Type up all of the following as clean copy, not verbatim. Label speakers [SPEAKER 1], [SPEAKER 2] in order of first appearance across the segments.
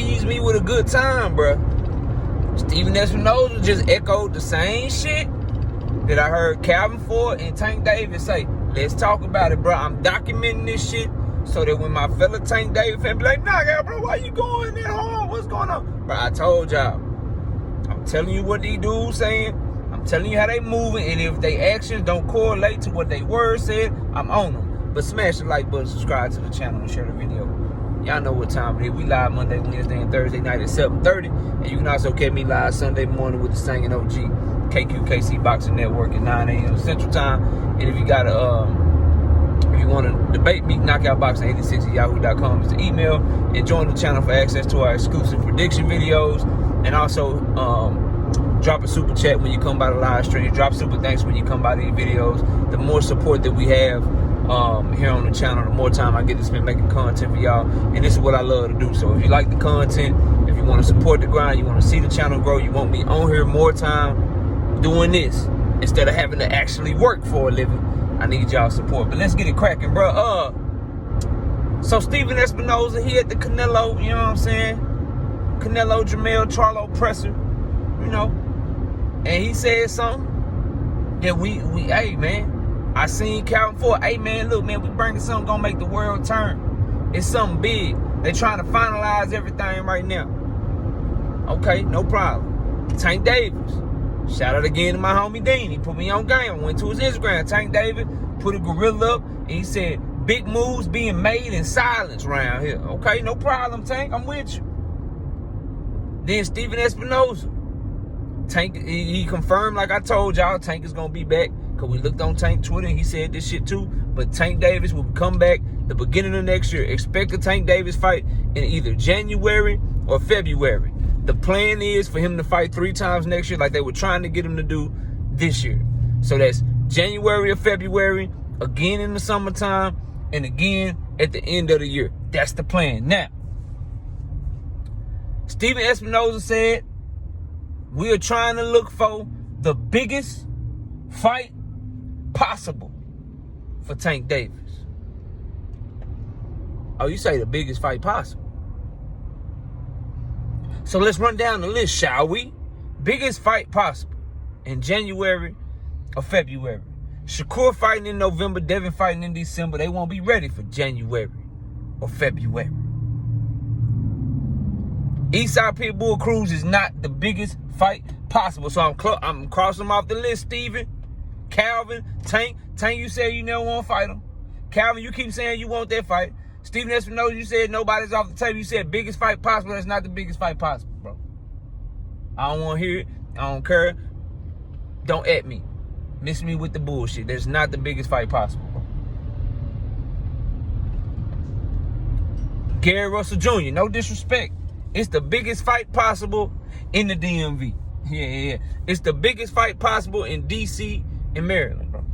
[SPEAKER 1] teased me with a good time, bro. Stephen Espinoza just echoed the same shit that I heard Calvin Ford and Tank Davis say. Let's talk about it, bro. I'm documenting this shit so that when my fella Tank Davis fan be like, nah, girl, bro, why you going that hard? What's going on? Bro, I told y'all. I'm telling you what these dudes saying. I'm telling you how they moving. And if they actions don't correlate to what they words said, I'm on them. But smash the like button, subscribe to the channel, and share the video. Y'all know what time it is. We live Monday, Wednesday, and Thursday night at 7:30. And you can also catch me live Sunday morning with the Singing OG, KQKC Boxing Network at 9 a.m. Central Time. And if you got if you want to debate me, knockoutboxing86 at yahoo.com is the email. And join the channel for access to our exclusive prediction videos. And also drop a super chat when you come by the live stream. Drop super thanks when you come by these videos. The more support that we have here on the channel, the more time I get to spend making content for y'all. And this is what I love to do. So if you like the content, if you want to support the grind, you want to see the channel grow, you want me on here more time doing this instead of having to actually work for a living, I need y'all support. But let's get it cracking, bro. So Stephen Espinoza, he at the Canelo, you know what I'm saying? Canelo, Jamel, Charlo presser, you know. And he said something that we hey, man. I seen Calvin Ford. Hey, man, look, man, we bringing something gonna make the world turn. It's something big. They trying to finalize everything right now. Okay, no problem. Tank Davis. Shout out again to my homie Dean. He put me on game. I went to his Instagram. Tank Davis put a gorilla up, and he said, big moves being made in silence around here. Okay, no problem, Tank. I'm with you. Then Stephen Espinoza. Tank, he confirmed, like I told y'all, Tank is gonna be back. Cause we looked on Tank Twitter and he said this shit too. But Tank Davis will come back the beginning of next year. Expect a Tank Davis fight in either January or February. The plan is for him to fight 3 times next year like they were trying to get him to do this year. So that's January or February, again in the summertime, and again at the end of the year. That's the plan. Now, Stephen Espinoza said, we are trying to look for the biggest fight possible for Tank Davis. Oh, you say the biggest fight possible. So let's run down the list, shall we? Biggest fight possible in January or February. Shakur fighting in November, Devin fighting in December. They won't be ready for January or February. Eastside Pitbull Cruz is not the biggest fight possible. So I'm crossing them off the list, Stephen. Calvin, Tank, you said you never want to fight him. Calvin, you keep saying you want that fight. Stephen Espinoza, you said nobody's off the table. You said biggest fight possible. That's not the biggest fight possible, bro. I don't want to hear it. I don't care. Don't at me. Miss me with the bullshit. That's not the biggest fight possible, bro. Gary Russell Jr., no disrespect. It's the biggest fight possible in the DMV. Yeah. It's the biggest fight possible in D.C. and Maryland, bro.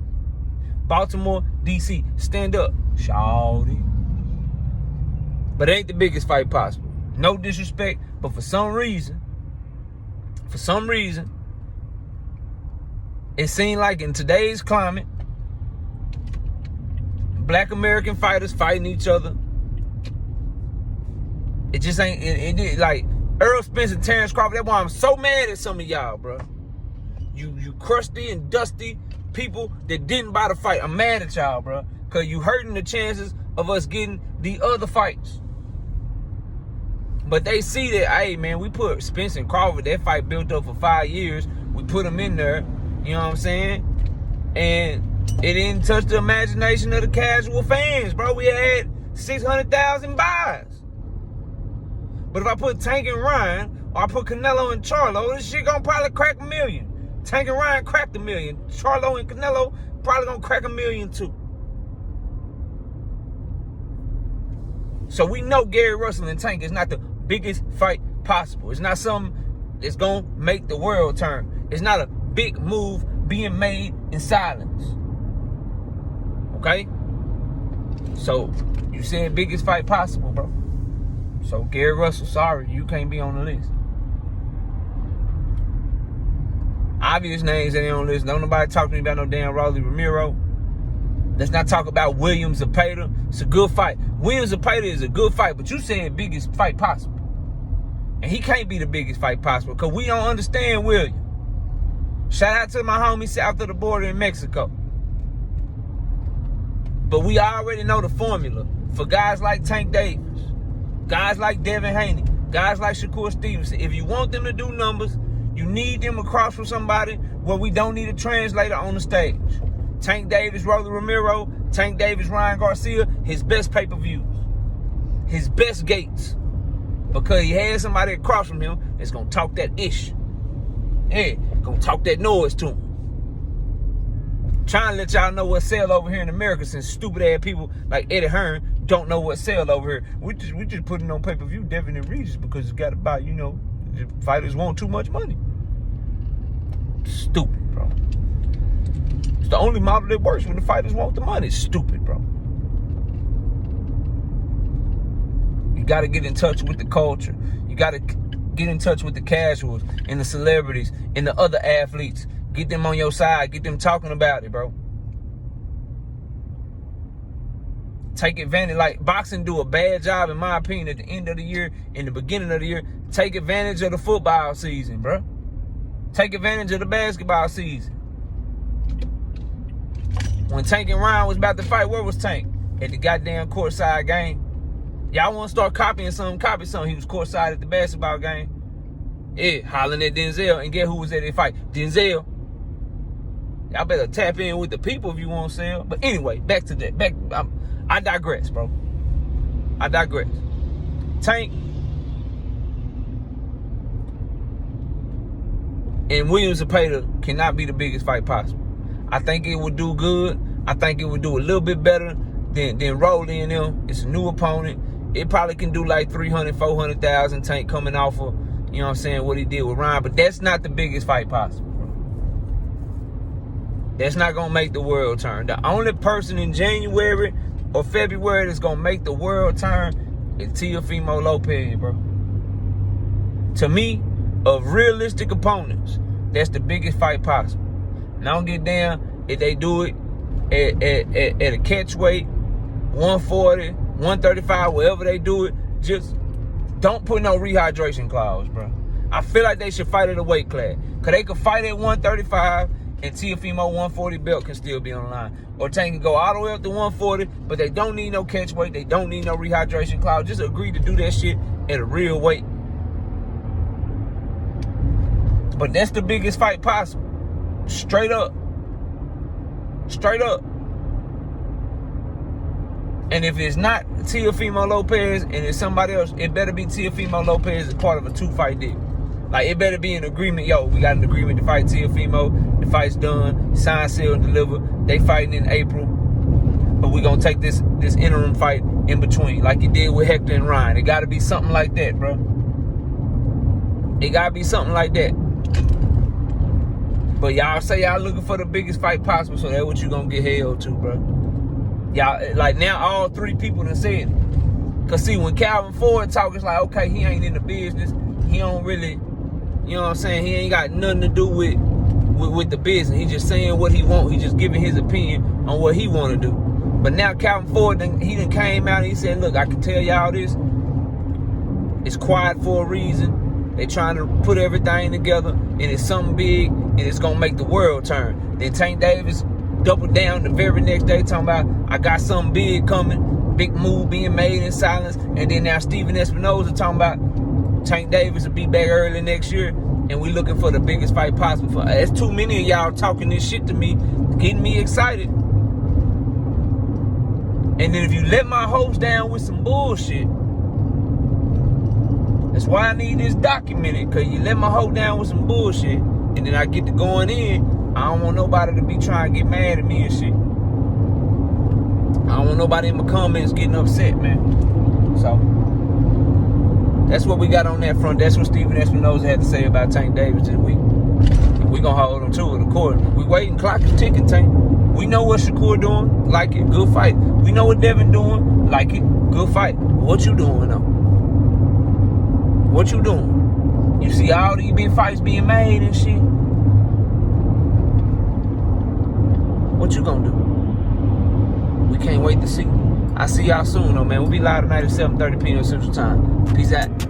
[SPEAKER 1] Baltimore, D.C. Stand up, shawty. But it ain't the biggest fight possible. No disrespect, but for some reason, it seemed like in today's climate, black American fighters fighting each other. It just ain't, it like Earl Spence and Terrence Crawford. That's why I'm so mad at some of y'all, bro. You crusty and dusty people that didn't buy the fight. I'm mad at y'all, bro. Because you hurting the chances of us getting the other fights. But they see that, hey, man, we put Spence and Crawford, that fight built up for 5 years. We put them in there, you know what I'm saying? And it didn't touch the imagination of the casual fans, bro. We had 600,000 buys. But if I put Tank and Ryan, or I put Canelo and Charlo, this shit gonna probably crack 1 million. Tank and Ryan cracked 1 million. Charlo and Canelo probably gonna crack 1 million too. So we know Gary Russell and Tank is not the biggest fight possible. It's not something that's gonna make the world turn. It's not a big move being made in silence. Okay? So you said biggest fight possible, bro. So Gary Russell, sorry, you can't be on the list. Obvious names that ain't on the list. Don't nobody talk to me about no damn Rolly Romero. Let's not talk about Williams Zepeda. It's a good fight. Williams Zepeda is a good fight, but you saying biggest fight possible. And he can't be the biggest fight possible because we don't understand William. Shout out to my homie south of the border in Mexico. But we already know the formula for guys like Tank Davis, guys like Devin Haney, guys like Shakur Stevenson. If you want them to do numbers, you need them across from somebody where we don't need a translator on the stage. Tank Davis, Rolly Romero, Tank Davis, Ryan Garcia, his best pay-per-views, his best gates. Because he had somebody across from him that's going to talk that ish. Yeah, going to talk that noise to him. Trying to let y'all know what sell over here in America since stupid ass people like Eddie Hearn don't know what sell over here. We just putting on pay-per-view Devin and Regis because it's got to buy, the fighters want too much money. Stupid, bro. It's the only model that works when the fighters want the money. It's stupid, bro. You got to get in touch with the culture. You got to get in touch with the casuals and the celebrities and the other athletes. Get them on your side. Get them talking about it, bro. Take advantage. Like, boxing do a bad job, in my opinion, at the end of the year, in the beginning of the year. Take advantage of the football season, bro. Take advantage of the basketball season. When Tank and Ryan was about to fight, where was Tank? At the goddamn courtside game. Y'all want to start copying something, copy something. He was courtside at the basketball game. Yeah, hollering at Denzel. And guess who was at that fight? Denzel. Y'all better tap in with the people if you want to sell. But anyway, back to that. I digress, bro. I digress. Tank and Williams Zepeda cannot be the biggest fight possible. I think it would do good. I think it would do a little bit better than Rolly and them. It's a new opponent. It probably can do like 300,000, 400,000. Tank coming off of, what he did with Ryan. But that's not the biggest fight possible. That's not going to make the world turn. The only person in January or February that's going to make the world turn is Teofimo Lopez, bro. To me, of realistic opponents, that's the biggest fight possible. And I don't give a damn if they do it at a catch weight, 140, 135, wherever they do it. Just don't put no rehydration clause, bro. I feel like they should fight at a weight class. Because they could fight at 135 and Teofimo 140 belt can still be on the line. Or Tank can go all the way up to 140, but they don't need no catch weight. They don't need no rehydration clause. Just agree to do that shit at a real weight. But that's the biggest fight possible. Straight up. Straight up. And if it's not Teofimo Lopez and it's somebody else, it better be Teofimo Lopez as part of a 2-fight deal. Like, it better be an agreement. Yo, we got an agreement to fight Teofimo. The fight's done. Sign, seal, and deliver. They fighting in April. But we going to take this interim fight in between. Like you did with Hector and Ryan. It got to be something like that, bro. It got to be something like that. But y'all say y'all looking for the biggest fight possible, so that's what you going to get held to, bro. Y'all, like, now all three people done said it. Because, see, when Calvin Ford talk, it's like, okay, he ain't in the business. He don't really, you know what I'm saying? He ain't got nothing to do with the business. He just saying what he want. He just giving his opinion on what he want to do. But now Calvin Ford, he done came out and he said, look, I can tell y'all this. It's quiet for a reason. They trying to put everything together, and it's something big, and it's going to make the world turn. Then Tank Davis doubled down the very next day talking about, I got something big coming, big move being made in silence. And then now Stephen Espinoza talking about Tank Davis will be back early next year, and we looking for the biggest fight possible. There's too many of y'all talking this shit to me, getting me excited. And then if you let my hopes down with some bullshit, that's why I need this documented, because you let my hope down with some bullshit, and then I get to going in, I don't want nobody to be trying to get mad at me and shit. I don't want nobody in my comments getting upset, man. So, that's what we got on that front. That's what Stephen Espinoza had to say about Tank Davis this week. And we gonna hold him to it accordingly. We waiting, clock is ticking, Tank. We know what Shakur doing, like it, good fight. We know what Devin doing, like it, good fight. What you doing, though? What you doing? You see all these big fights being made and shit. What you gonna do? We can't wait to see. I see y'all soon, though, man. We'll be live tonight at 7:30 p.m. Central Time. Peace out.